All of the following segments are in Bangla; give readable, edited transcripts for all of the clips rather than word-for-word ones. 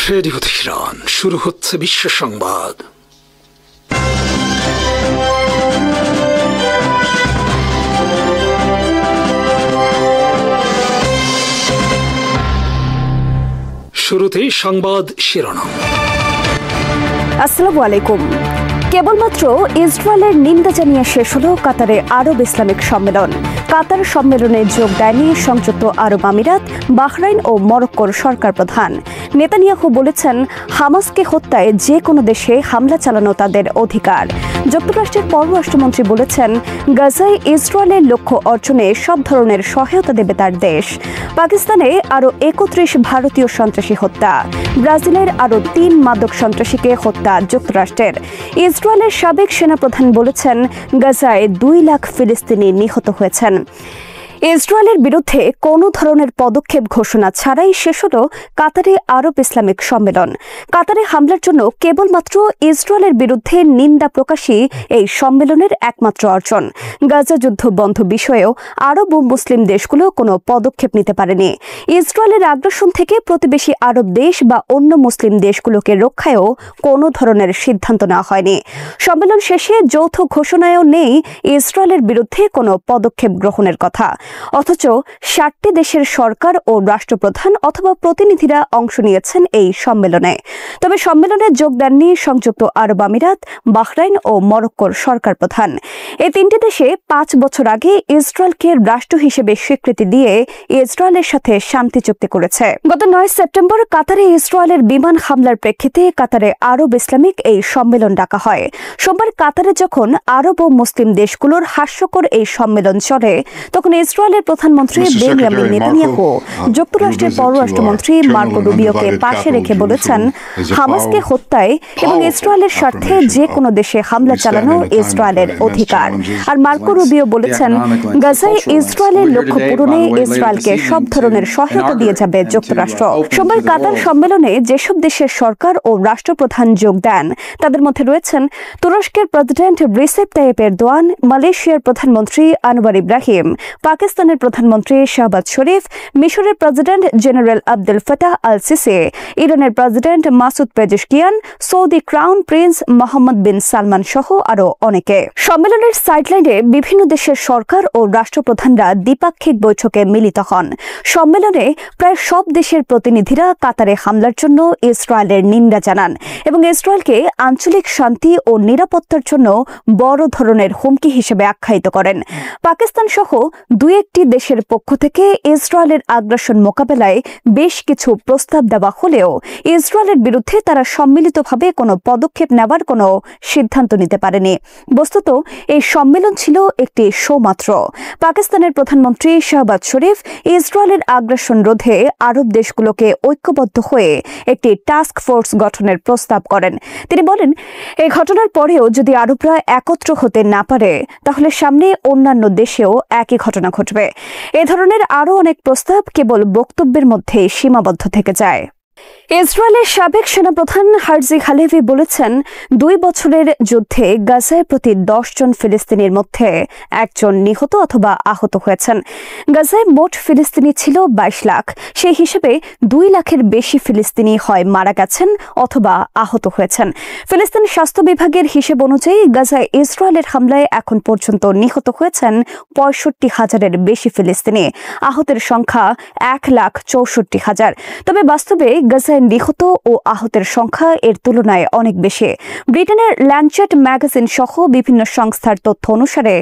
রেডিও তেহরান, শুরু হচ্ছে বিশ্ব সংবাদ। শুরুতেই সংবাদ শিরোনাম। আসসালামু আলাইকুম। কেবলমাত্র ইসরায়েলের নিন্দা জানিয়ে শেষ হল কাতারে আরব ইসলামিক সম্মেলন। কাতার সম্মেলনে যোগ দেয়নি সংযুক্ত আরব আমিরাত, বাহরাইন ও মরক্কোর সরকার প্রধান। নেতানিয়াহু বলেছেন, হামাসকে হত্যায় যে কোনো দেশে হামলা চালানো তাদের অধিকার। যুক্তরাষ্ট্রের পররাষ্ট্রমন্ত্রী বলেছেন, গাজায় ইসরায়েলের লক্ষ্য অর্জনে সব ধরনের সহায়তা দেবে তার দেশ। পাকিস্তানে আরও 31 ভারতীয় সন্ত্রাসী হত্যা। ব্রাজিলের আরও 3 মাদক সন্ত্রাসীকে হত্যা যুক্তরাষ্ট্রের। ইসরায়েলের সাবেক সেনাপ্রধান বলেছেন, গাজায় 2 লাখ ফিলিস্তিনি নিহত হয়েছেন। ইসরায়েলের বিরুদ্ধে কোনো ধরনের পদক্ষেপ ঘোষণা ছাড়াই শেষ হল কাতারে আরব ইসলামিক সম্মেলন। কাতারে হামলার জন্য কেবলমাত্র ইসরায়েলের বিরুদ্ধে নিন্দা প্রকাশই এই সম্মেলনের একমাত্র অর্জন। গাজা যুদ্ধ বন্ধ বিষয়েও আরব ও মুসলিম দেশগুলো কোনো পদক্ষেপ নিতে পারেনি। ইসরায়েলের আগ্রাসন থেকে প্রতিবেশী আরব দেশ বা অন্য মুসলিম দেশগুলোকে রক্ষায়ও কোনো ধরনের সিদ্ধান্ত নেওয়া হয়নি। সম্মেলন শেষে যৌথ ঘোষণায়ও নেই ইসরায়েলের বিরুদ্ধে কোনো পদক্ষেপ গ্রহণের কথা। অথচ 60টি দেশের সরকার ও রাষ্ট্রপ্রধান অথবা প্রতিনিধিরা অংশ নিয়েছেন এই সম্মেলনে। তবে সম্মেলনে যোগ দেননি সংযুক্ত আরব আমিরাত, বাহরাইন ও মরক্কোর সরকার প্রধান। এই 3টি দেশে 5 বছর আগে ইসরায়েলকে রাষ্ট্র হিসেবে স্বীকৃতি দিয়ে ইসরায়েলের সাথে শান্তি চুক্তি করেছে। গত 9 সেপ্টেম্বর কাতারে ইসরায়েলের বিমান হামলার প্রেক্ষিতে কাতারে আরব ইসলামিক এই সম্মেলন ডাকা হয়। সোমবার কাতারে যখন আরব ও মুসলিম দেশগুলোর হাস্যকর এই সম্মেলন চলে, তখন ইসরায়েলের প্রধানমন্ত্রী বেনিয়ামিন নেতানিয়াহু যুক্তরাষ্ট্রের পররাষ্ট্রমন্ত্রী মার্কো রুবিওকে পাশে রেখে বলেছেন, হামাসকে হত্যায় এবং ইসরায়েলের স্বার্থে যে কোনো দেশে হামলা চালানো ইসরায়েলের অধিকার। আর মার্কো রুবিও বলেছেন, গাজায় ইসরায়েলের লক্ষ্য পূরণে ইসরায়েলকে সব ধরনের সহায়তা দিয়ে যাবে যুক্তরাষ্ট্র। সোমবার কাতার সম্মেলনে যেসব দেশের সরকার ও রাষ্ট্রপ্রধান যোগ দেন তাদের মধ্যে রয়েছেন তুরস্কের প্রেসিডেন্ট রিসেপ তাইয়েপ এরদোয়ান, মালয়েশিয়ার প্রধানমন্ত্রী আনওয়ার ইব্রাহিম, পাকিস্তানের প্রধানমন্ত্রী শাহবাজ শরীফ, মিশরের president general Abdel Fattah al Sisi, ইরানের president Masoud Pezeshkian, Saudi crown prince Mohammed bin Salman সহ আরও অনেকে। সম্মেলনের সাইডলাইনে বিভিন্ন দেশের সরকার ও রাষ্ট্রপ্রধানরা দ্বিপাক্ষিক বৈঠকে মিলিত হন। সম্মেলনে প্রায় সব দেশের প্রতিনিধিরা কাতারে হামলার জন্য ইসরায়েলের নিন্দা জানান এবং ইসরায়েলকে আঞ্চলিক শান্তি ও নিরাপত্তার জন্য বড় ধরনের হুমকি হিসেবে আখ্যায়িত করেন। পাকিস্তান সহ 2-1টি দেশের পক্ষ থেকে ইসরায়েলের আগ্রাসন মোকাবেলায় বেশ কিছু প্রস্তাব দেওয়া হলেও ইসরায়েলের বিরুদ্ধে তারা সম্মিলিতভাবে কোনো পদক্ষেপ নেওয়ার কোনো সিদ্ধান্ত নিতে পারেনি। বস্তুত এই সম্মেলন ছিল একটি শো মাত্র। পাকিস্তানের প্রধানমন্ত্রী শাহবাজ শরীফ ইসরায়েলের আগ্রাসন রোধে আরব দেশগুলোকে ঐক্যবদ্ধ হয়ে একটি টাস্ক ফোর্স গঠনের প্রস্তাব করেন। তিনি বলেন, এই ঘটনার পরেও যদি আরবরা একত্র হতে না পারে তাহলে সামনে অন্যান্য দেশেও একই ঘটনা ঘটবে। এ ধরনের আরও অনেক প্রস্তাব কেবল বক্তব্যের মধ্যে সীমাবদ্ধ থেকে যায়। ইসরায়েলের সাবেক সেনাপ্রধান হার্জি হালেভি বলেছেন, 2 বছরের যুদ্ধে গাজায় প্রতি 10 জন ফিলিস্তিনির মধ্যে 1 জন নিহত অথবা আহত হয়েছেন। গাজায় মোট ফিলিস্তিনি ছিল 22 লাখ। সেই হিসেবে 2 লাখের বেশি ফিলিস্তিনি হয় মারা গেছেন অথবা আহত হয়েছেন। ফিলিস্তিন স্বাস্থ্য বিভাগের হিসেব অনুযায়ী গাজায় ইসরায়েলের হামলায় এখন পর্যন্ত নিহত হয়েছেন 65,000-এর বেশি ফিলিস্তিনি। আহতের সংখ্যা 1,64,000। তবে বাস্তবে গাজায় নিহত ও আহতের সংখ্যা এর তুলনায় অনেক বেশি। ব্রিটেনের ল্যান্ডসেট ম্যাগাজিন সহ বিভিন্ন সংস্থার তথ্য অনুসারে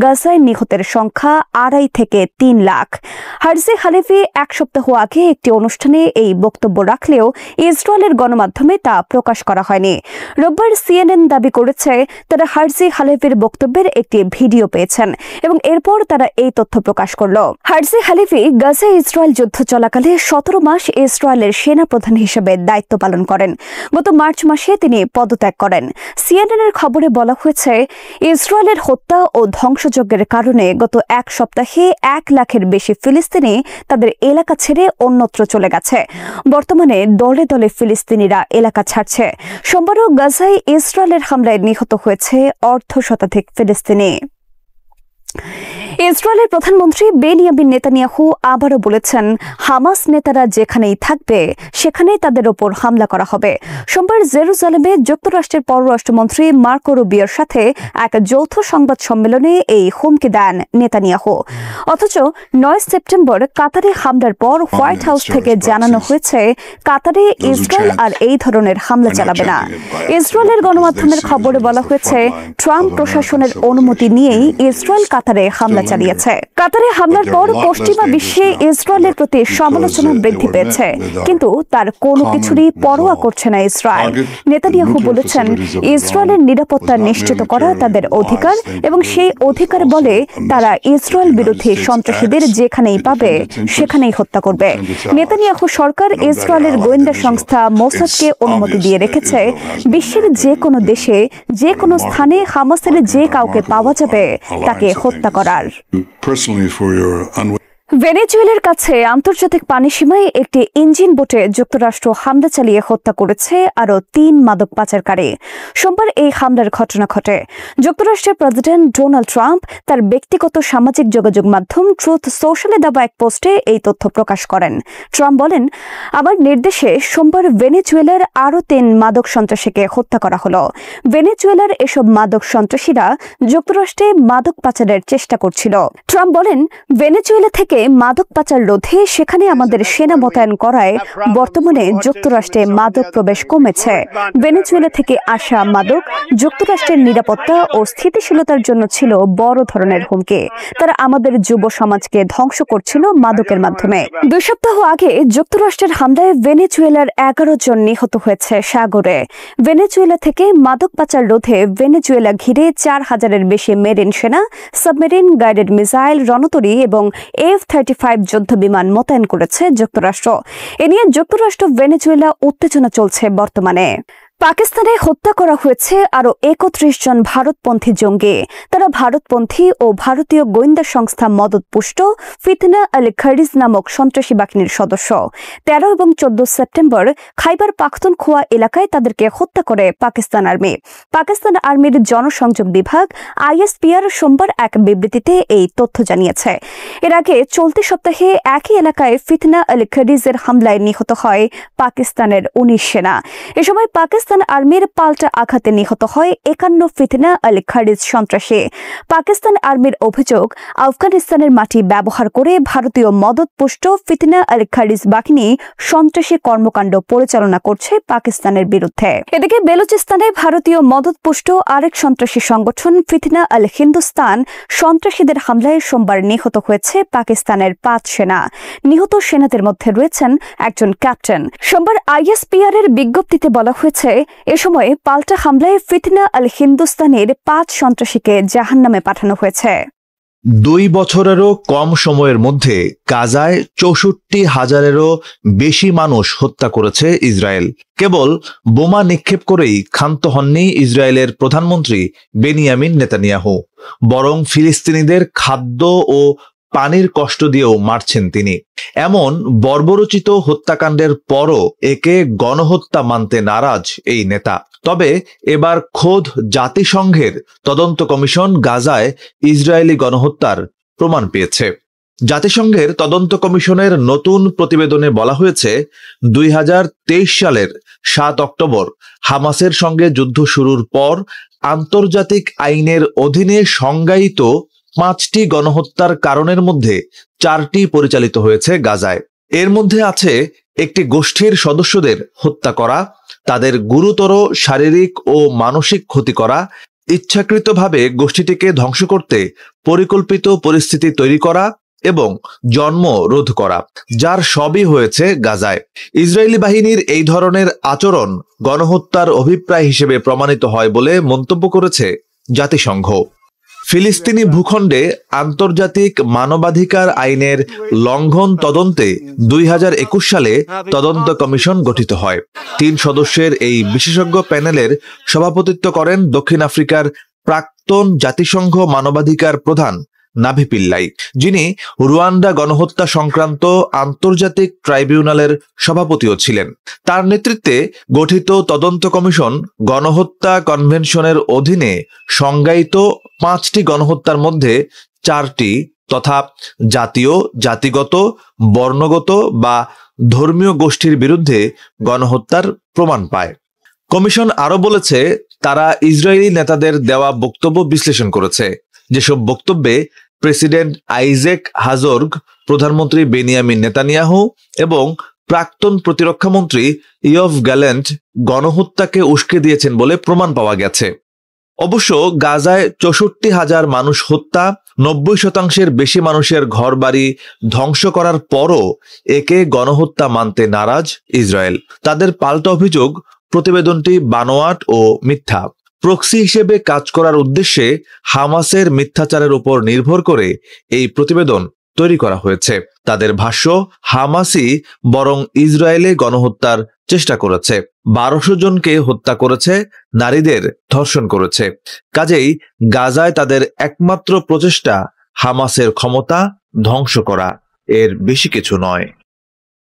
গাজায় নিহতের সংখ্যা 2.5 থেকে 3 লাখ। হার্জি হালেভি 1 সপ্তাহ আগে একটি অনুষ্ঠানে এই বক্তব্য রাখলেও ইসরায়েলের গণমাধ্যমে তা প্রকাশ করা হয়নি। রোববার CNN দাবি করেছে তারা হার্জি হালেভির বক্তব্যের একটি ভিডিও পেয়েছেন এবং এরপর তারা এই তথ্য প্রকাশ করল। হার্জি হালেভি গাজায় ইসরায়েল যুদ্ধ চলাকালে 17 মাস ইসরায়েলের সেনাপ্রধান হিসেবে দায়িত্ব পালন করেন। গত মার্চ মাসে তিনি পদত্যাগ করেন। CNN-এর খবরে বলা হয়েছে, ইসরায়েলের হত্যা ও ধ্বংসযজ্ঞের কারণে গত 1 সপ্তাহে 1 লাখের বেশি ফিলিস্তিনি তাদের এলাকা ছেড়ে অন্যত্র চলে গেছে। বর্তমানে দলে দলে ফিলিস্তিনিরা এলাকা ছাড়ছে। সোমবারও গাজায় ইসরায়েলের হামলায় নিহত হয়েছে 1/2 শতাধিক ফিলিস্তিনি। ইসরায়েলের প্রধানমন্ত্রী বেনিয়ামিন নেতানিয়াহু আবারও বলেছেন, হামাস নেতারা যেখানেই থাকবে সেখানেই তাদের ওপর হামলা করা হবে। সোমবার জেরুজালেমে যুক্তরাষ্ট্রের পররাষ্ট্রমন্ত্রী মার্কো রুবিওর সাথে এক যৌথ সংবাদ সম্মেলনে এই হুমকি দেন নেতানিয়াহু। অথচ 9 সেপ্টেম্বর কাতারে হামলার পর হোয়াইট হাউস থেকে জানানো হয়েছে কাতারে ইসরায়েল আর এই ধরনের হামলা চালাবে না। ইসরায়েলের গণমাধ্যমের খবরে বলা হয়েছে, ট্রাম্প প্রশাসনের অনুমতি নিয়েই ইসরায়েল কাতারে হামলা চালিয়েছে। কাতারে হামলার পর পশ্চিমা বিশ্বে ইসরায়েলের প্রতি সমালোচনা বৃদ্ধি পেয়েছে, কিন্তু তার কোনো কিছুরই পরোয়া করছে না ইসরায়েল। নেতানিয়াহু বলেছেন, ইসরায়েলের নিরাপত্তা নিশ্চিত করা তাদের অধিকার এবং সেই অধিকার বলে তারা ইসরায়েল বিরোধী সন্ত্রাসীদের যেখানেই পাবে সেখানেই হত্যা করবে। নেতানিয়াহু সরকার ইসরায়েলের গোয়েন্দা সংস্থা মোসাদকে অনুমতি দিয়ে রেখেছে বিশ্বের যে কোনো দেশে যে কোনো স্থানে হামাসের যে কাউকে পাওয়া যাবে তাকে হত্যা করার। ভেনেজুয়েলার কাছে আন্তর্জাতিক পানিসীমায় একটি ইঞ্জিন বোটে যুক্তরাষ্ট্র হামলা চালিয়ে হত্যা করেছে আরও 3 মাদক পাচারকারী। সোমবার এই হামলার ঘটনা ঘটে। যুক্তরাষ্ট্রের প্রেসিডেন্ট ডোনাল্ড ট্রাম্প তার ব্যক্তিগত সামাজিক যোগাযোগ মাধ্যম ট্রুথ সোশ্যালে দেওয়া এক পোস্টে এই তথ্য প্রকাশ করেন। ট্রাম্প বলেন, আমার নির্দেশে সোমবার ভেনেজুয়েলার আরও 3 মাদক সন্ত্রাসীকে হত্যা করা হলো। ভেনেজুয়েলার এসব মাদক সন্ত্রাসীরা যুক্তরাষ্ট্রে মাদক পাচারের চেষ্টা করছিল। ট্রাম্প বলেন, ভেনেজুয়েলা থেকে মাদক পাচার রোধে সেখানে আমাদের সেনা মোতায়েন করায় বর্তমানে যুক্তরাষ্ট্রে মাদক প্রবেশ কমেছে। ভেনেজুয়েলা থেকে আসা মাদক যুক্তরাষ্ট্রের নিরাপত্তা ও স্থিতিশীলতার জন্য ছিল বড় ধরনের হুমকি। তারা আমাদের যুব সমাজকে ধ্বংস করছিল মাদকের মাধ্যমে। 2 সপ্তাহ আগে যুক্তরাষ্ট্রের হামলায় ভেনেজুয়েলার 11 জন নিহত হয়েছে সাগরে। ভেনেজুয়েলা থেকে মাদক পাচার রোধে ভেনেজুয়েলা ঘিরে 4000-এর বেশি মেরিন সেনা, সাবমেরিন, গাইডেড মিসাইল, রণতরী এবং F-35 যুদ্ধ বিমান মোতায়েন করেছে যুক্তরাষ্ট্র। এ নিয়ে যুক্তরাষ্ট্র ভেনেজুয়েলা উত্তেজনা চলছে বর্তমানে। পাকিস্তানে হত্যা করা হয়েছে আরও 31 জন ভারতপন্থী জঙ্গি। তারা ভারতপন্থী ও ভারতীয় গোয়েন্দা সংস্থা মদতপুষ্ট ফিতনা আল খারিজ নামক সন্ত্রাসী বাহিনীর সদস্য। 13 এবং 14 সেপ্টেম্বর খাইবার পাখতুনখোয়া এলাকায় তাদেরকে হত্যা করে পাকিস্তান আর্মি। পাকিস্তান আর্মির জনসংযোগ বিভাগ ISPR সোমবার এক বিবৃতিতে এই তথ্য জানিয়েছে। এর আগে চলতি সপ্তাহে একই এলাকায় ফিতনা আল খারিজের হামলায় নিহত হয় পাকিস্তানের 19 সেনা। এ সময় পাকিস্তান আর্মির পাল্টা আঘাতে নিহত হয় 51 ফিতনা আল খারিজ সন্ত্রাসী। পাকিস্তান আর্মির অভিযোগ, আফগানিস্তানের মাটি ব্যবহার করে ভারতীয় মদতপুষ্ট ফিতনা আল খারিজ বাহিনী সন্ত্রাসী কর্মকাণ্ড পরিচালনা করছে পাকিস্তানের বিরুদ্ধে। এদিকে বেলুচিস্তানে ভারতীয় মদতপুষ্ট আরেক সন্ত্রাসী সংগঠন ফিতনা আল হিন্দুস্তান সন্ত্রাসীদের হামলায় সোমবার নিহত হয়েছে পাকিস্তানের 5 সেনা। নিহত সেনাদের মধ্যে রয়েছেন একজন ক্যাপ্টেন। সোমবার ISPR এর বিজ্ঞপ্তিতে বলা হয়েছে, এ সময় পাল্টা হামলায় ফিতনা আল হিন্দুস্তানের 5 সন্ত্রাসীকে জাহান্নামে পাঠানো হয়েছে। 2 বছরেরও কম সময়ের মধ্যে গাজায় 64,000-এরও বেশি মানুষ হত্যা করেছে ইসরায়েল। কেবল বোমা নিক্ষেপ করেই ক্ষান্ত হননি ইসরায়েলের প্রধানমন্ত্রী বেনিয়ামিন নেতানিয়াহু, বরং ফিলিস্তিনিদের খাদ্য ও পানির কষ্ট দিয়েও মারছেন তিনি। এমন বর্বরোচিত হত্যাকাণ্ডের পরও একে গণহত্যা মানতে নারাজ এই নেতা। তবে এবার খোদ জাতিসংঘের তদন্ত কমিশন গাজায় ইসরায়েলি গণহত্যার প্রমাণ পেয়েছে। জাতিসংঘের তদন্ত কমিশনের নতুন প্রতিবেদনে বলা হয়েছে, 2023 সালের 7 অক্টোবর হামাসের সঙ্গে যুদ্ধ শুরুর পর আন্তর্জাতিক আইনের অধীনে সংজ্ঞায়িত 5টি গণহত্যার কারণের মধ্যে 4টি পরিচালিত হয়েছে গাজায়। এর মধ্যে আছে একটি গোষ্ঠীর সদস্যদের হত্যা করা, তাদের গুরুতর শারীরিক ও মানসিক ক্ষতি করা, ইচ্ছাকৃতভাবে গোষ্ঠীটিকে ধ্বংস করতে পরিকল্পিত পরিস্থিতি তৈরি করা এবং জন্ম রোধ করা, যার সবই হয়েছে গাজায়। ইসরায়েলি বাহিনীর এই ধরনের আচরণ গণহত্যার অভিপ্রায় হিসেবে প্রমাণিত হয় বলে মন্তব্য করেছে জাতিসংঘ। ফিলিস্তিনি ভূখণ্ডে আন্তর্জাতিক মানবাধিকার আইনের লঙ্ঘন তদন্তে 2021 সালে তদন্ত কমিশন গঠিত হয়। 3 সদস্যের এই বিশেষজ্ঞ প্যানেলের সভাপতিত্ব করেন দক্ষিণ আফ্রিকার প্রাক্তন জাতিসংঘ মানবাধিকার প্রধান নাভি পিল্লাই, যিনি রুয়ান্ডা গণহত্যা সংক্রান্ত আন্তর্জাতিক ট্রাইব্যুনালের সভাপতিও ছিলেন। তার নেতৃত্বে গঠিত তদন্ত কমিশন গণহত্যা কনভেনশনের অধীনে সংজ্ঞায়িত 5টি গণহত্যার মধ্যে 4টি তথা জাতীয়, জাতিগত, বর্ণগত বা ধর্মীয় গোষ্ঠীর বিরুদ্ধে গণহত্যার প্রমাণ পায়। কমিশন আরো বলেছে, তারা ইসরায়েলি নেতাদের দেওয়া বক্তব্য বিশ্লেষণ করেছে, যেসব বক্তব্যে প্রেসিডেন্ট আইজ্যাক হাজর্গ, প্রধানমন্ত্রী বেনিয়ামিন নেতানিয়াহু এবং প্রাক্তন প্রতিরক্ষামন্ত্রী ইয়ভ গ্যালেন্ট গণহত্যাকে উস্কে দিয়েছেন বলে প্রমাণ পাওয়া গেছে। অবশ্য গাজায় 64,000 মানুষ হত্যা, 90% বেশি মানুষের ঘরবাড়ি ধ্বংস করার পরও একে গণহত্যা মানতে নারাজ ইসরায়েল। তাদের পাল্টা অভিযোগ, প্রতিবেদনটি বানোয়াট ও মিথ্যা। প্রক্সি হিসেবে কাজ করার উদ্দেশ্যে হামাসের মিথ্যাচারের উপর নির্ভর করে এই প্রতিবেদন তৈরি করা হয়েছে। তাদের ভাষ্য, হামাসই বরং ইসরায়েলে গণহত্যার চেষ্টা করেছে, 1200 জনকে হত্যা করেছে, নারীদের ধর্ষণ করেছে। কাজেই গাজায় তাদের একমাত্র প্রচেষ্টা হামাসের ক্ষমতা ধ্বংস করা, এর বেশি কিছু নয়।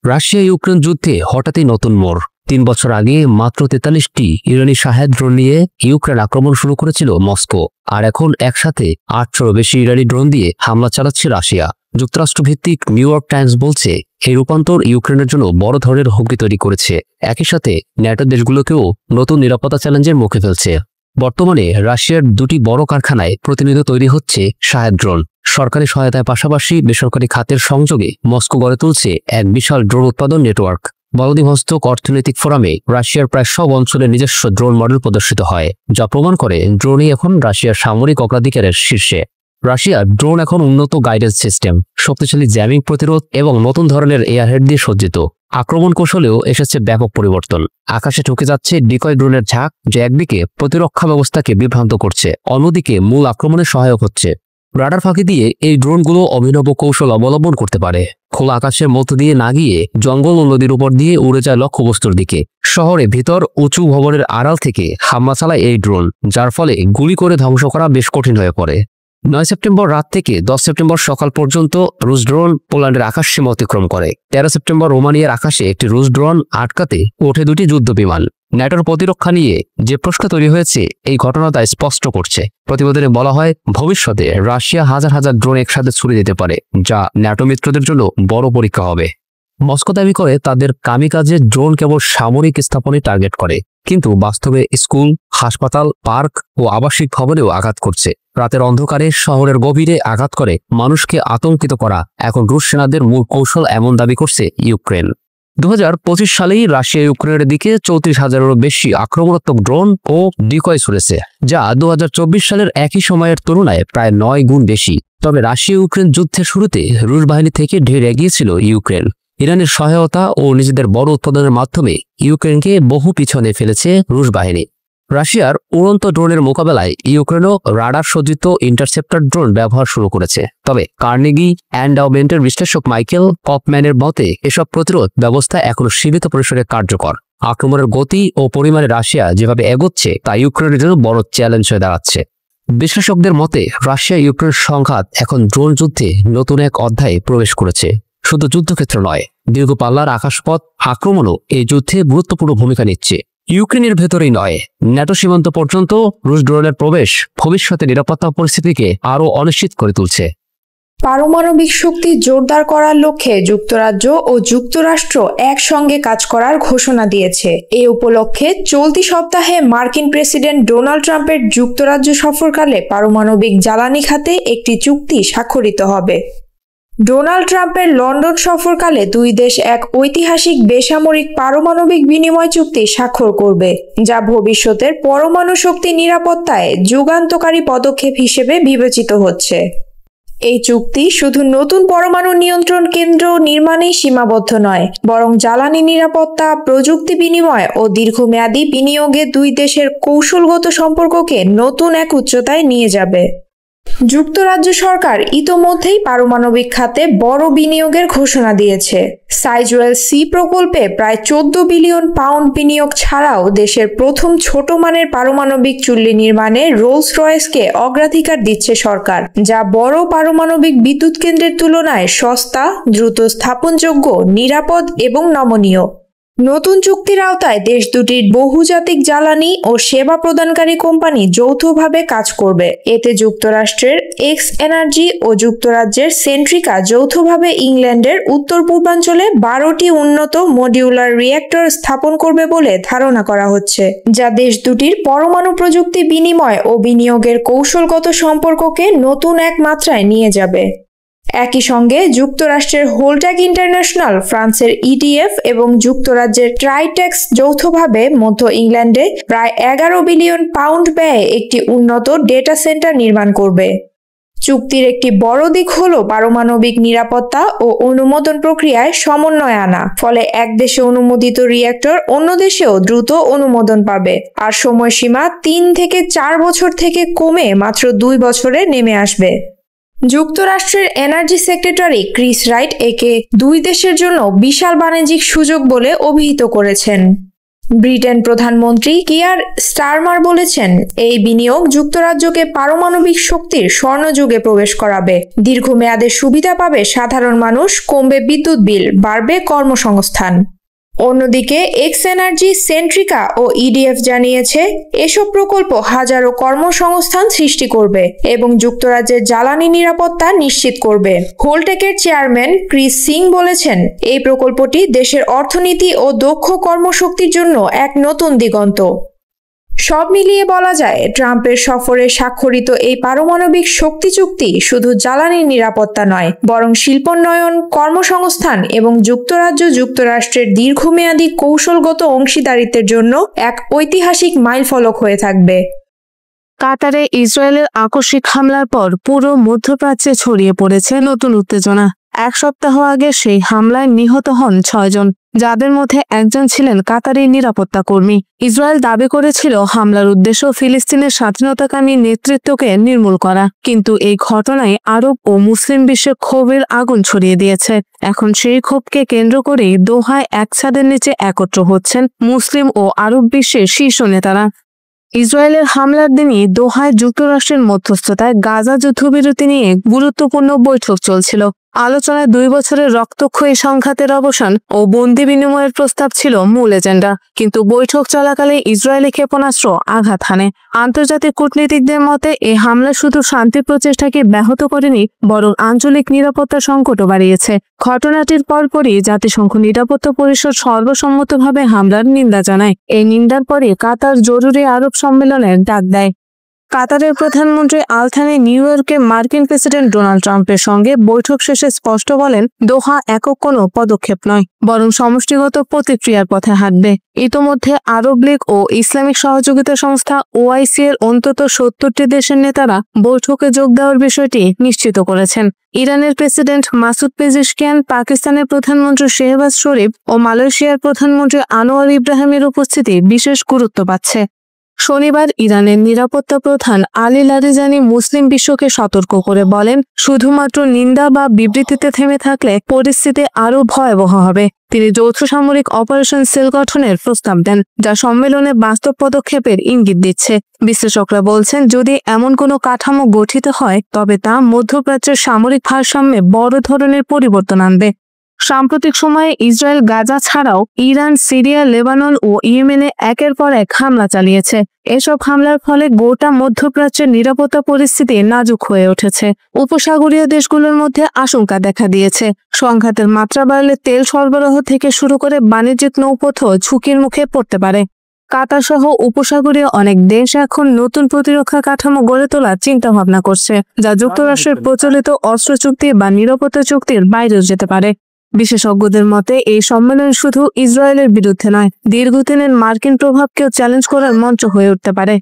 রাশিয়া ইউক্রেন যুদ্ধে হঠাৎই নতুন মোড়। 3 বছর আগে মাত্র 43টি ইরানি শাহেদ ড্রোন নিয়ে ইউক্রেন আক্রমণ শুরু করেছিল মস্কো, আর এখন একসাথে 800 বেশি ইরানি ড্রোন দিয়ে হামলা চালাচ্ছে রাশিয়া। যুক্তরাষ্ট্রভিত্তিক নিউ ইয়র্ক টাইমস বলছে, এই রূপান্তর ইউক্রেনের জন্য বড় ধরনের হুমকি তৈরি করেছে, একই সাথে ন্যাটো দেশগুলোকেও নতুন নিরাপত্তা চ্যালেঞ্জের মুখে ফেলছে। বর্তমানে রাশিয়ার 2টি বড় কারখানায় প্রতিনিয়ত তৈরি হচ্ছে শাহেদ ড্রোন। সরকারি সহায়তার পাশাপাশি বেসরকারি খাতের সংযোগে মস্কো গড়ে তুলছে এক বিশাল ড্রোন উৎপাদন নেটওয়ার্ক। ভ্লাদিভস্টক অর্থনৈতিক ফোরামে রাশিয়ার প্রায় সব অঞ্চলে নিজস্ব ড্রোন মডেল প্রদর্শিত হয়, যা প্রমাণ করে ড্রোনই এখন রাশিয়ার সামরিক অগ্রাধিকারের শীর্ষে। রাশিয়ার ড্রোন এখন উন্নত গাইডেন্স সিস্টেম, শক্তিশালী জ্যামিং প্রতিরোধ এবং নতুন ধরনের এয়ারহেড দিয়ে সজ্জিত। আক্রমণ কৌশলেও এসেছে ব্যাপক পরিবর্তন। আকাশে ঢুকে যাচ্ছে ডিকয় ড্রোনের ঝাঁক, যা একদিকে প্রতিরক্ষা ব্যবস্থাকে বিভ্রান্ত করছে, অন্যদিকে মূল আক্রমণে সহায়ক হচ্ছে। রাডার ফাঁকি দিয়ে এই ড্রোনগুলো অভিনব কৌশল অবলম্বন করতে পারে। খোলা আকাশের মধ্য দিয়ে না গিয়ে জঙ্গল ও নদীর উপর দিয়ে উড়ে যায় লক্ষ্যবস্তুর দিকে। শহরে ভিতর উঁচু ভবনের আড়াল থেকে হামলা চালায় এই ড্রোন, যার ফলে গুলি করে ধ্বংস করা বেশ কঠিন হয়ে পড়ে। 9 সেপ্টেম্বর রাত থেকে 10 সেপ্টেম্বর সকাল পর্যন্ত রুশ ড্রোন পোল্যান্ডের আকাশ সীমা অতিক্রম করে। 13 সেপ্টেম্বর রোমানিয়ার আকাশে একটি রুশ ড্রোন আটকাতে ওঠে 2টি যুদ্ধ বিমান। ন্যাটোর প্রতিরক্ষা নিয়ে যে প্রশ্ন তৈরি হয়েছে, এই ঘটনা তা স্পষ্ট করছে। প্রতিবেদনে বলা হয়, ভবিষ্যতে রাশিয়া হাজার হাজার ড্রোন একসাথে ছুড়ে দিতে পারে, যা ন্যাটো মিত্রদের জন্য বড় পরীক্ষা হবে। মস্কো দাবি করে তাদের কামিকাজে ড্রোন কেবল সামরিক স্থাপনে টার্গেট করে, কিন্তু বাস্তবে স্কুল, হাসপাতাল, পার্ক ও আবাসিক ভবনেও আঘাত করছে। রাতের অন্ধকারে শহরের গভীরে আঘাত করে মানুষকে আতঙ্কিত করা এখন রুশ সেনাদের মূল কৌশল, এমন দাবি করছে ইউক্রেন। 2025 সালেই রাশিয়া ইউক্রেনের দিকে 34,000-এরও বেশি আক্রমণাত্মক ড্রোন ও ডিকয় ছুড়েছে, যা 2024 সালের একই সময়ের তুলনায় প্রায় 9 গুণ বেশি। তবে রাশিয়া ইউক্রেন যুদ্ধের শুরুতে রুশ বাহিনী থেকে ঢের এগিয়ে ছিল ইউক্রেন। ইরানের সহায়তা ও নিজেদের বড় উৎপাদনের মাধ্যমে ইউক্রেনকে বহু পিছনে ফেলেছে রুশ বাহিনী। রাশিয়ার উড়ন্ত ড্রোনের মোকাবেলায় ইউক্রেনও রাডার সজ্জিত ইন্টারসেপ্টর ড্রোন ব্যবহার শুরু করেছে। তবে কার্নেগি এন্ডাওমেন্টের বিশ্লেষক মাইকেল কপম্যানের মতে, এসব প্রতিরোধ ব্যবস্থা এখনো সীমিত পরিসরে কার্যকর। আক্রমণের গতি ও পরিমাণে রাশিয়া যেভাবে এগোচ্ছে, তা ইউক্রেনের জন্য বড় চ্যালেঞ্জ হয়ে দাঁড়াচ্ছে। বিশ্লেষকদের মতে, রাশিয়া ইউক্রেন সংঘাত এখন ড্রোন যুদ্ধে নতুন এক অধ্যায়ে প্রবেশ করেছে। শুধু যুদ্ধক্ষেত্র নয়, দীর্ঘ পাল্লার আকাশপথ আক্রমণও এই যুদ্ধে গুরুত্বপূর্ণ ভূমিকা নিচ্ছে। ইউক্রেনের ভেতরেই নয়, ন্যাটো সীমান্ত পর্যন্ত রুশ ড্রোনের প্রবেশ ভবিষ্যতে নিরাপত্তা পরিস্থিতিকে আরও অনিশ্চিত করে তুলছে। পারমাণবিক শক্তি জোরদার করার লক্ষ্যে যুক্তরাজ্য ও যুক্তরাষ্ট্র একসঙ্গে কাজ করার ঘোষণা দিয়েছে। এ উপলক্ষে চলতি সপ্তাহে মার্কিন প্রেসিডেন্ট ডোনাল্ড ট্রাম্পের যুক্তরাজ্য সফরকালে পারমাণবিক জ্বালানি খাতে একটি চুক্তি স্বাক্ষরিত হবে। ডোনাল্ড ট্রাম্পের লন্ডন সফরকালে দুই দেশ এক ঐতিহাসিক বেসামরিক পারমাণবিক বিনিময় চুক্তি স্বাক্ষর করবে, যা ভবিষ্যতের পরমাণু শক্তি নিরাপত্তায় যুগান্তকারী পদক্ষেপ হিসেবে বিবেচিত হচ্ছে। এই চুক্তি শুধু নতুন পরমাণু নিয়ন্ত্রণ কেন্দ্র নির্মাণেই সীমাবদ্ধ নয়, বরং জ্বালানি নিরাপত্তা, প্রযুক্তি বিনিময় ও দীর্ঘমেয়াদী বিনিয়োগে দুই দেশের কৌশলগত সম্পর্ককে নতুন এক উচ্চতায় নিয়ে যাবে। যুক্তরাজ্য সরকার ইতোমধ্যেই পারমাণবিক খাতে বড় বিনিয়োগের ঘোষণা দিয়েছে। সাইজওয়েল সি প্রকল্পে প্রায় 14 বিলিয়ন পাউন্ড বিনিয়োগ ছাড়াও দেশের প্রথম ছোট মানের পারমাণবিক চুল্লি নির্মাণে রোলস রয়েসকে অগ্রাধিকার দিচ্ছে সরকার, যা বড় পারমাণবিক বিদ্যুৎ কেন্দ্রের তুলনায় সস্তা, দ্রুত স্থাপনযোগ্য, নিরাপদ এবং নমনীয়। নতুন চুক্তির আওতায় দেশ দুটির বহুজাতিক জ্বালানি ও সেবা প্রদানকারী কোম্পানি যৌথভাবে কাজ করবে। এতে যুক্তরাষ্ট্রের এক্স এনার্জি ও যুক্তরাজ্যের সেন্ট্রিকা যৌথভাবে ইংল্যান্ডের উত্তর পূর্বাঞ্চলে 12টি উন্নত মডিউলার রিঅ্যাক্টর স্থাপন করবে বলে ধারণা করা হচ্ছে, যা দেশ দুটির পরমাণু প্রযুক্তি বিনিময় ও বিনিয়োগের কৌশলগত সম্পর্ককে নতুন এক মাত্রায় নিয়ে যাবে। একই সঙ্গে যুক্তরাষ্ট্রের হোলট্যাক ইন্টারন্যাশনাল, ফ্রান্সের ইডিএফ এবং যুক্তরাজ্যের ট্রাইটেক্স যৌথভাবে মধ্য ইংল্যান্ডে প্রায় 11 বিলিয়ন পাউন্ড ব্যয়ে একটি উন্নত ডেটা সেন্টার নির্মাণ করবে। চুক্তির একটি বড় দিক হল পারমাণবিক নিরাপত্তা ও অনুমোদন প্রক্রিয়ায় সমন্বয় আনা, ফলে এক দেশে অনুমোদিত রিঅ্যাক্টর অন্য দেশেও দ্রুত অনুমোদন পাবে, আর সময়সীমা 3 থেকে 4 বছর থেকে কমে মাত্র 2 বছরে নেমে আসবে। যুক্তরাষ্ট্রের এনার্জি সেক্রেটারি ক্রিস রাইট একে দুই দেশের জন্য বিশাল বাণিজ্যিক সুযোগ বলে অভিহিত করেছেন। ব্রিটেন প্রধানমন্ত্রী কিয়ার স্টারমার বলেছেন, এই বিনিয়োগ যুক্তরাজ্যকে পারমাণবিক শক্তির স্বর্ণযুগে প্রবেশ করাবে। দীর্ঘমেয়াদে সুবিধা পাবে সাধারণ মানুষ, কমবে বিদ্যুৎ বিল, বাড়বে কর্মসংস্থান। অন্যদিকে এক্স এনার্জি, সেন্ট্রিকা ও ইডিএফ জানিয়েছে, এসব প্রকল্প হাজারো কর্মসংস্থান সৃষ্টি করবে এবং যুক্তরাজ্যের জ্বালানি নিরাপত্তা নিশ্চিত করবে। হোলটেকের চেয়ারম্যান ক্রিস সিং বলেছেন, এই প্রকল্পটি দেশের অর্থনীতি ও দক্ষ কর্মশক্তির জন্য এক নতুন দিগন্ত। সব মিলিয়ে বলা যায়, ট্রাম্পের সফরে স্বাক্ষরিত এই পারমাণবিক শক্তি চুক্তি শুধু জ্বালানির নিরাপত্তা নয়, বরং শিল্পোন্নয়ন, কর্মসংস্থান এবং যুক্তরাষ্ট্রের দীর্ঘমেয়াদী কৌশলগত অংশীদারিত্বের জন্য এক ঐতিহাসিক মাইলফলক হয়ে থাকবে। কাতারে ইসরায়েলের আকস্মিক হামলার পর পুরো মধ্যপ্রাচ্যে ছড়িয়ে পড়েছে নতুন উত্তেজনা। 1 সপ্তাহ আগে সেই হামলায় নিহত হন 6 জন, যাদের মধ্যে একজন ছিলেন কাতারি নিরাপত্তা কর্মী। ইসরায়েল দাবি করেছিল হামলার উদ্দেশ্য ফিলিস্তিনের স্বাধীনতাকামী নেতৃত্বকে নির্মূল করা, কিন্তু এই ঘটনায় আরব ও মুসলিম বিশ্বে ক্ষোভের আগুন ছড়িয়ে দিয়েছে। এখন সেই ক্ষোভকে কেন্দ্র করেই দোহায় এক ছাদের নিচে একত্র হচ্ছেন মুসলিম ও আরব বিশ্বের শীর্ষ নেতারা। ইসরায়েলের হামলার দিনই দোহায় যুক্তরাষ্ট্রের মধ্যস্থতায় গাজা যুদ্ধবিরতি নিয়ে গুরুত্বপূর্ণ বৈঠক চলছিল। আলোচনায় 2 বছরের রক্তক্ষয়ী সংঘাতের অবসান ও বন্দি বিনিময়ের প্রস্তাব ছিল মূল এজেন্ডা, কিন্তু বৈঠক চলাকালে ইসরায়েলি ক্ষেপণাস্ত্র আঘাত হানে। আন্তর্জাতিক কূটনীতিকদের মতে, এই হামলা শুধু শান্তি প্রচেষ্টাকে ব্যাহত করেনি, বরং আঞ্চলিক নিরাপত্তা সংকটও বাড়িয়েছে। ঘটনাটির পরপরই জাতিসংঘ নিরাপত্তা পরিষদ সর্বসম্মতভাবে হামলার নিন্দা জানায়। এই নিন্দার পরে কাতার জরুরি আরব সম্মেলনের ডাক দেয়। কাতারের প্রধানমন্ত্রী আল থানি নিউ ইয়র্কে মার্কিন প্রেসিডেন্ট ডোনাল্ড ট্রাম্পের সঙ্গে বৈঠক শেষে স্পষ্ট বলেন, দোহা একক কোনো পদক্ষেপ নয়, বরং সমষ্টিগত প্রতিক্রিয়ার পথে হাঁটবে। ইতোমধ্যে আরব লীগ ও ইসলামিক সহযোগিতা সংস্থা ওআইসি এর অন্তত 70টি দেশের নেতারা বৈঠকে যোগ দেওয়ার বিষয়টি নিশ্চিত করেছেন। ইরানের প্রেসিডেন্ট মাসুদ পেজিশকিয়ান, পাকিস্তানের প্রধানমন্ত্রী শেহবাজ শরীফ ও মালয়েশিয়ার প্রধানমন্ত্রী আনোয়ার ইব্রাহিমের উপস্থিতি বিশেষ গুরুত্ব পাচ্ছে। শনিবার ইরানের নিরাপত্তা প্রধান আলী লারিজানি মুসলিম বিশ্বকে সতর্ক করে বলেন, শুধুমাত্র নিন্দা বা বিবৃতিতে থেমে থাকলে পরিস্থিতি আরও ভয়াবহ হবে। তিনি যৌথ সামরিক অপারেশন সেল গঠনের প্রস্তাব দেন, যা সম্মেলনে বাস্তব পদক্ষেপের ইঙ্গিত দিচ্ছে। বিশ্লেষকরা বলছেন, যদি এমন কোনো কাঠামো গঠিত হয়, তবে তা মধ্যপ্রাচ্যের সামরিক ভারসাম্যে বড় ধরনের পরিবর্তন আনবে। সাম্প্রতিক সময়ে ইসরায়েল গাজা ছাড়াও ইরান, সিরিয়া, লেবানন ও ইয়েমেনে একের পর এক হামলা চালিয়েছে। এসব হামলার ফলে গোটা মধ্যপ্রাচ্যের নিরাপত্তা পরিস্থিতি নাজুক হয়ে উঠেছে। উপসাগরীয় দেশগুলোর মধ্যে আশঙ্কা দেখা দিয়েছে। সংঘাতের মাত্রা বাড়লে তেল সরবরাহ থেকে শুরু করে বাণিজ্যিক নৌপথও ঝুঁকির মুখে পড়তে পারে। কাতার সহ উপসাগরীয় অনেক দেশ এখন নতুন প্রতিরক্ষা কাঠামো গড়ে তোলার চিন্তা ভাবনা করছে, যা যুক্তরাষ্ট্রের প্রচলিত অস্ত্র চুক্তি বা নিরাপত্তা চুক্তির বাইরেও যেতে পারে। বিশেষজ্ঞদের মতে, এই সম্মেলন শুধু ইসরায়েলের বিরুদ্ধে নয়, দীর্ঘদিনের মার্কিন প্রভাবকেও চ্যালেঞ্জ করার মঞ্চ হয়ে উঠতে পারে।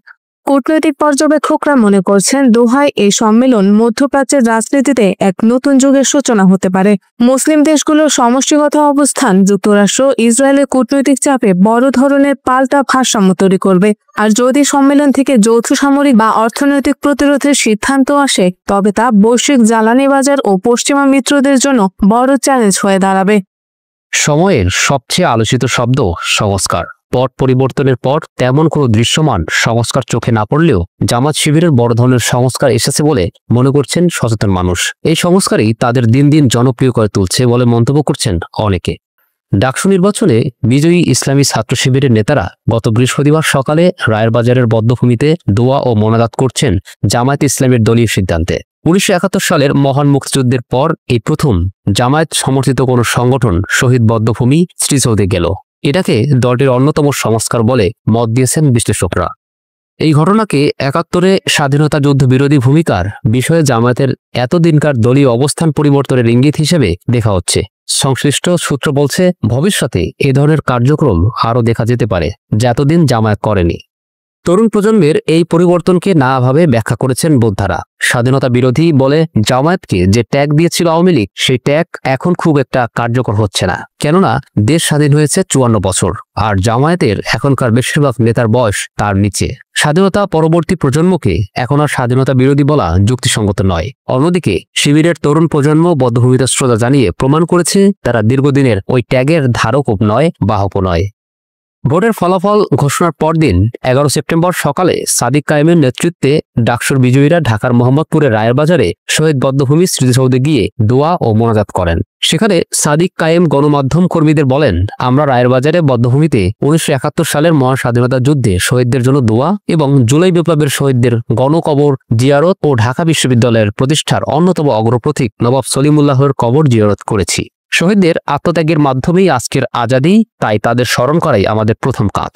কূটনৈতিক পর্যবেক্ষকরা মনে করছেন, দোহায় এই সম্মেলন মধ্যপ্রাচ্যের রাজনীতিতে এক নতুন যুগের সূচনা হতে পারে। মুসলিম দেশগুলোর সমষ্টিগত অবস্থান যুক্তরাষ্ট্র ইসরায়েলের কূটনৈতিক চাপে বড় ধরনের পাল্টা ভারসাম্য তৈরি করবে। আর যদি সম্মেলন থেকে যৌথ সামরিক বা অর্থনৈতিক প্রতিরোধের সিদ্ধান্ত আসে, তবে তা বৈশ্বিক জ্বালানি বাজার ও পশ্চিমা মিত্রদের জন্য বড় চ্যালেঞ্জ হয়ে দাঁড়াবে। সময়ের সবচেয়ে আলোচিত শব্দ সংস্কার। পট পরিবর্তনের পর তেমন কোনো দৃশ্যমান সংস্কার চোখে না পড়লেও জামাত শিবিরের বড় ধরনের সংস্কার এসেছে বলে মনে করছেন সচেতন মানুষ। এই সংস্কারই তাদের দিন দিন জনপ্রিয় করে তুলছে বলে মন্তব্য করছেন অনেকে। ডাকসু নির্বাচনে বিজয়ী ইসলামী ছাত্র শিবিরের নেতারা গত বৃহস্পতিবার সকালে রায়ের বাজারের বধ্যভূমিতে দোয়া ও মোনাজাত করছেন জামায়াত ইসলামের দলীয় সিদ্ধান্তে। ১৯৭১ সালের মহান মুক্তিযুদ্ধের পর এই প্রথম জামায়াত সমর্থিত কোনো সংগঠন শহীদ বধ্যভূমি স্মৃতিসৌধে গেল। এটাকে দলটির অন্যতম সংস্কার বলে মত দিয়েছেন বিশ্লেষকরা। এই ঘটনাকে ৭১-এ স্বাধীনতা যুদ্ধ বিরোধী ভূমিকার বিষয়ে জামায়াতের এতদিনকার দলীয় অবস্থান পরিবর্তনের ইঙ্গিত হিসেবে দেখা হচ্ছে। সংশ্লিষ্ট সূত্র বলছে, ভবিষ্যতে এ ধরনের কার্যক্রম আরও দেখা যেতে পারে, যা এতদিন জামায়াত করেনি। তরুণ প্রজন্মের এই পরিবর্তনকে নানাভাবে ব্যাখ্যা করেছেন বোদ্ধারা। স্বাধীনতা বিরোধী বলে জামায়াতকে যে ট্যাগ দিয়েছিল আওয়ামী লীগ, সেই ট্যাগ এখন খুব একটা কার্যকর হচ্ছে না, কেননা দেশ স্বাধীন হয়েছে ৫৪ বছর, আর জামায়াতের এখনকার বেশিরভাগ নেতার বয়স তার নিচে। স্বাধীনতা পরবর্তী প্রজন্মকে এখন আর স্বাধীনতা বিরোধী বলা যুক্তিসঙ্গত নয়। অন্যদিকে শিবিরের তরুণ প্রজন্ম বদ্ধভূমিতে শ্রদ্ধা জানিয়ে প্রমাণ করেছে তারা দীর্ঘদিনের ওই ট্যাগের ধারকও নয়, বাহকও নয়। ভোটের ফলাফল ঘোষণার পরদিন ১১ সেপ্টেম্বর সকালে সাদিক কায়েমের নেতৃত্বে ডাকসুর বিজয়ীরা ঢাকার মোহাম্মদপুরের রায়ের বাজারে শহীদ বধ্যভূমি স্মৃতিসৌধে গিয়ে দোয়া ও মোনাজাত করেন। সেখানে সাদিক কায়েম গণমাধ্যম কর্মীদের বলেন, আমরা রায়ের বাজারে বধ্যভূমিতে ১৯৭১ সালের মহান স্বাধীনতা যুদ্ধে শহীদদের জন্য দোয়া এবং জুলাই বিপ্লবের শহীদদের গণকবর জিয়ারত ও ঢাকা বিশ্ববিদ্যালয়ের প্রতিষ্ঠার অন্যতম অগ্রপ্রতীক নবাব সলিমুল্লাহর কবর জিয়ারত করেছি। শহীদদের আত্মত্যাগের মাধ্যমেই আজকের আজাদী, তাই তাদের স্মরণ করাই আমাদের প্রথম কাজ।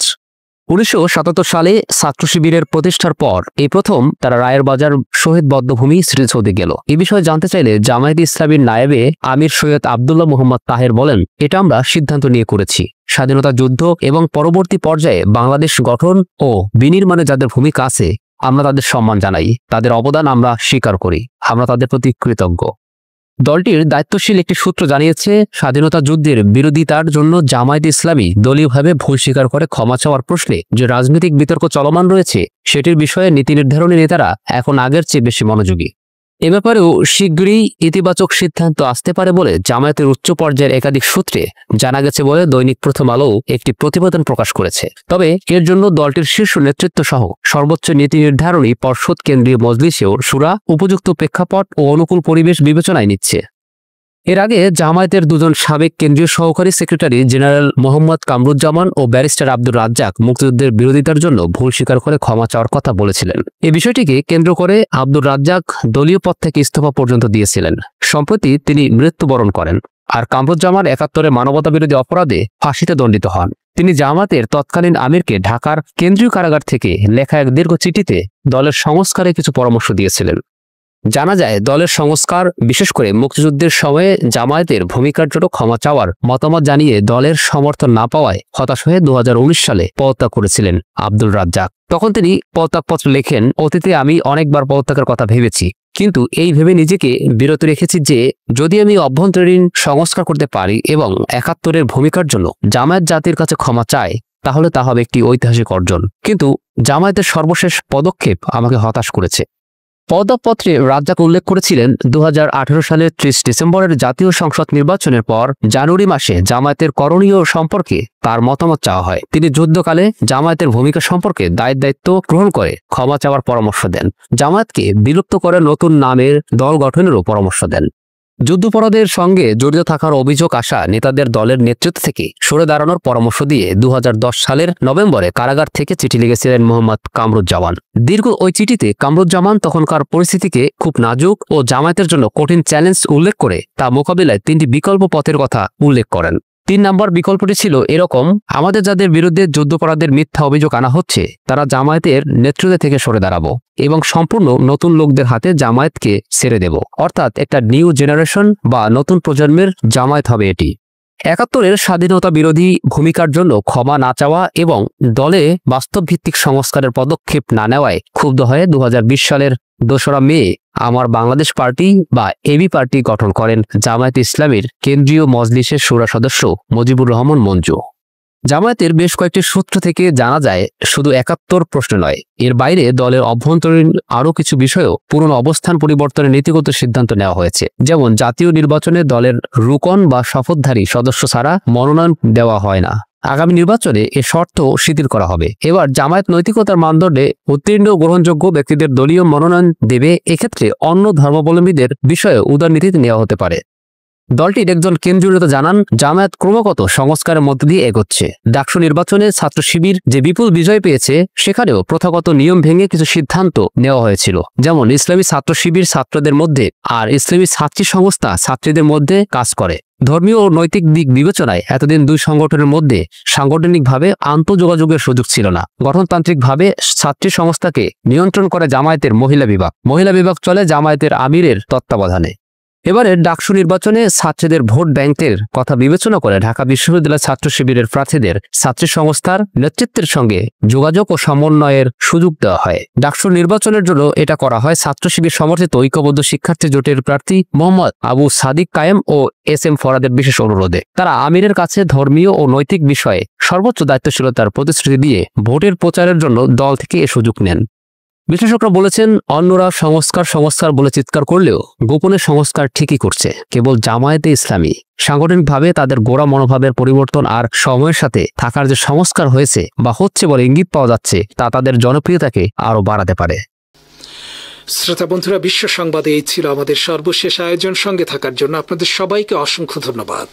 ১৯৭৭ সালে ছাত্র শিবিরের প্রতিষ্ঠার পর এই প্রথম তারা রায়ের বাজার শহীদ বধ্যভূমি স্মৃতিসৌধে গেল। এ বিষয়ে জানতে চাইলে জামায়াত ইসলামীর নায়েবে আমির সৈয়দ আবদুল্লাহ মোহাম্মদ তাহের বলেন, এটা আমরা সিদ্ধান্ত নিয়ে করেছি। স্বাধীনতা যুদ্ধ এবং পরবর্তী পর্যায়ে বাংলাদেশ গঠন ও বিনির্মাণে যাদের ভূমিকা আছে, আমরা তাদের সম্মান জানাই, তাদের অবদান আমরা স্বীকার করি, আমরা তাদের প্রতি কৃতজ্ঞ। দলটির দায়িত্বশীল একটি সূত্র জানিয়েছে, স্বাধীনতা যুদ্ধের বিরোধিতার জন্য জামায়াত ইসলামী দলীয়ভাবে ভুল স্বীকার করে ক্ষমা চাওয়ার প্রশ্নে যে রাজনৈতিক বিতর্ক চলমান রয়েছে, সেটির বিষয়ে নীতি নির্ধারণী নেতারা এখন আগের চেয়ে বেশি মনোযোগী। এ ব্যাপারেও শীঘ্রই ইতিবাচক সিদ্ধান্ত আসতে পারে বলে জামায়াতের উচ্চ পর্যায়ের একাধিক সূত্রে জানা গেছে বলে দৈনিক প্রথম আলো একটি প্রতিবেদন প্রকাশ করেছে। তবে এর জন্য দলটির শীর্ষ নেতৃত্ব সহ সর্বোচ্চ নীতি নির্ধারণী পর্ষদ কেন্দ্রীয় মজলিসেও শুরা উপযুক্ত প্রেক্ষাপট ও অনুকূল পরিবেশ বিবেচনায় নিচ্ছে। এর আগে জামায়াতের দুজন সাবেক কেন্দ্রীয় সহকারী সেক্রেটারি জেনারেল মোহাম্মদ কামরুজ্জামান ও ব্যারিস্টার আব্দুর রাজ্জাক মুক্তিযুদ্ধের বিরোধিতার জন্য ভুল স্বীকার করে ক্ষমা চাওয়ার কথা বলেছিলেন। এই বিষয়টিকে কেন্দ্র করে আব্দুর রাজ্জাক দলীয় পদ থেকে ইস্তফা পর্যন্ত দিয়েছিলেন। সম্প্রতি তিনি মৃত্যুবরণ করেন, আর কামরুজ্জামান ৭১-এ মানবতাবিরোধী অপরাধে ফাঁসিতে দণ্ডিত হন। তিনি জামায়াতের তৎকালীন আমিরকে ঢাকার কেন্দ্রীয় কারাগার থেকে লেখা এক দীর্ঘ চিঠিতে দলের সংস্কারে কিছু পরামর্শ দিয়েছিলেন। জানা যায়, দলের সংস্কার, বিশেষ করে মুক্তিযুদ্ধের সময়ে জামায়াতের ভূমিকার জন্য ক্ষমা চাওয়ার মতামত জানিয়ে দলের সমর্থন না পাওয়ায় হতাশ হয়ে ২০১৯ সালে পদত্যাগ করেছিলেন আব্দুর রাজ্জাক। তখন তিনি পদত্যাগপত্র লেখেন, অতীতে আমি অনেকবার পদত্যাগের কথা ভেবেছি, কিন্তু এই ভেবে নিজেকে বিরত রেখেছি যে যদি আমি অভ্যন্তরীণ সংস্কার করতে পারি এবং ৭১-এর ভূমিকার জন্য জামায়াত জাতির কাছে ক্ষমা চায়, তাহলে তা হবে একটি ঐতিহাসিক অর্জন। কিন্তু জামায়াতের সর্বশেষ পদক্ষেপ আমাকে হতাশ করেছে। পদত্যাগপত্রে রাজ্জাক উল্লেখ করেছিলেন, ২০১৮ সালের ৩০ ডিসেম্বরের জাতীয় সংসদ নির্বাচনের পর জানুয়ারি মাসে জামায়াতের করণীয় সম্পর্কে তার মতামত চাওয়া হয়। তিনি যুদ্ধকালে জামায়াতের ভূমিকা সম্পর্কে দায়িত্ব গ্রহণ করে ক্ষমা চাওয়ার পরামর্শ দেন। জামায়াতকে বিলুপ্ত করে নতুন নামের দল গঠনেরও পরামর্শ দেন। যুদ্ধাপরাধের সঙ্গে জড়িত থাকার অভিযোগ আসা নেতাদের দলের নেতৃত্ব থেকে সরে দাঁড়ানোর পরামর্শ দিয়ে ২০১০ সালের নভেম্বরে কারাগার থেকে চিঠি লিখেছিলেন মোহাম্মদ কামরুজ্জামান। দীর্ঘ ওই চিঠিতে কামরুজ্জামান তখনকার পরিস্থিতিকে খুব নাজুক ও জামায়াতের জন্য কঠিন চ্যালেঞ্জ উল্লেখ করে তা মোকাবিলায় ৩টি বিকল্প পথের কথা উল্লেখ করেন। ৩ নম্বর বিকল্পটি ছিল এরকম, আমাদের যাদের বিরুদ্ধে যুদ্ধাপরাধের মিথ্যা অভিযোগ আনা হচ্ছে, তারা জামায়াতের নেতৃত্ব থেকে সরে দাঁড়াবো এবং সম্পূর্ণ নতুন লোকদের হাতে জামায়াতকে ছেড়ে দেব, অর্থাৎ একটা নিউ জেনারেশন বা নতুন প্রজন্মের জামায়াত হবে এটি। ৭১-এর স্বাধীনতা বিরোধী ভূমিকার জন্য ক্ষমা না চাওয়া এবং দলে বাস্তবভিত্তিক সংস্কারের পদক্ষেপ না নেওয়ায় ক্ষুব্ধ হয়ে ২০২০ সালের ২রা মে আমার বাংলাদেশ পার্টি বা এবি পার্টি গঠন করেন জামায়াত ইসলামীর কেন্দ্রীয় মজলিসের শুরা সদস্য মুজিবুর রহমান মঞ্জু। জামায়াতের বেশ কয়েকটি সূত্র থেকে জানা যায়, শুধু ৭১ প্রশ্ন নয়, এর বাইরে দলের অভ্যন্তরীণ আরও কিছু বিষয়েও পুরনো অবস্থান পরিবর্তনের নীতিগত সিদ্ধান্ত নেওয়া হয়েছে। যেমন জাতীয় নির্বাচনে দলের রুকন বা শপথধারী সদস্য ছাড়া মনোনয়ন দেওয়া হয় না। আগামী নির্বাচনে এ শর্ত শিথিল করা হবে। এবার জামায়াত নৈতিকতার মানদণ্ডে উত্তীর্ণ গ্রহণযোগ্য ব্যক্তিদের দলীয় মনোনয়ন দেবে। এক্ষেত্রে অন্য ধর্মাবলম্বীদের বিষয়ে উদারনীতি নেওয়া হতে পারে। দলটির একজন কেন্দ্রীয় নেতা জানান, জামায়াত ক্রমাগত সংস্কারের মধ্য দিয়ে এগোচ্ছে। ডাকসু নির্বাচনে ছাত্র শিবির যে বিপুল বিজয় পেয়েছে, সেখানেও প্রথাগত নিয়ম ভেঙে কিছু সিদ্ধান্ত নেওয়া হয়েছিল। যেমন ইসলামী ছাত্র শিবির ছাত্রদের মধ্যে আর ইসলামী ছাত্রী সংস্থা ছাত্রীদের মধ্যে কাজ করে। ধর্মীয় ও নৈতিক দিক বিবেচনায় এতদিন দুই সংগঠনের মধ্যে সাংগঠনিকভাবে আন্তঃযোগাযোগের সুযোগ ছিল না। গঠনতান্ত্রিকভাবে ছাত্রী সংস্থাকে নিয়ন্ত্রণ করে জামায়াতের মহিলা বিভাগ। মহিলা বিভাগ চলে জামায়াতের আমিরের তত্ত্বাবধানে। এবারে ডাকসু নির্বাচনে ছাত্রীদের ভোট ব্যাংকের কথা বিবেচনা করে ঢাকা বিশ্ববিদ্যালয় ছাত্র শিবিরের প্রার্থীদের ছাত্রী সংস্থার নেতৃত্বের সঙ্গে যোগাযোগ ও সমন্বয়ের সুযোগ দেওয়া হয়। ডাকসু নির্বাচনের জন্য এটা করা হয় ছাত্র শিবির সমর্থিত ঐক্যবদ্ধ শিক্ষার্থী জোটের প্রার্থী মোহাম্মদ আবু সাদিক কায়েম ও SM ফরাদের বিশেষ অনুরোধে। তারা আমিরের কাছে ধর্মীয় ও নৈতিক বিষয়ে সর্বোচ্চ দায়িত্বশীলতার প্রতিশ্রুতি দিয়ে ভোটের প্রচারের জন্য দল থেকে এ সুযোগ নেন। বিশ্লেষকরা বলেছেন, অন্যরা সংস্কার বলে চিৎকার করলেও গোপনে সংস্কার ঠিকই করছে কেবল জামায়াতে ইসলামী। সাংগঠনিকভাবে তাদের গোড়া মনোভাবের পরিবর্তন আর সময়ের সাথে থাকার যে সংস্কার হয়েছে বা হচ্ছে বলে ইঙ্গিত পাওয়া যাচ্ছে, তা তাদের জনপ্রিয়তাকে আরও বাড়াতে পারে। শ্রোতা বন্ধুরা, বিশ্ব সংবাদে এই ছিল আমাদের সর্বশেষ আয়োজন। সঙ্গে থাকার জন্য আপনাদের সবাইকে অসংখ্য ধন্যবাদ।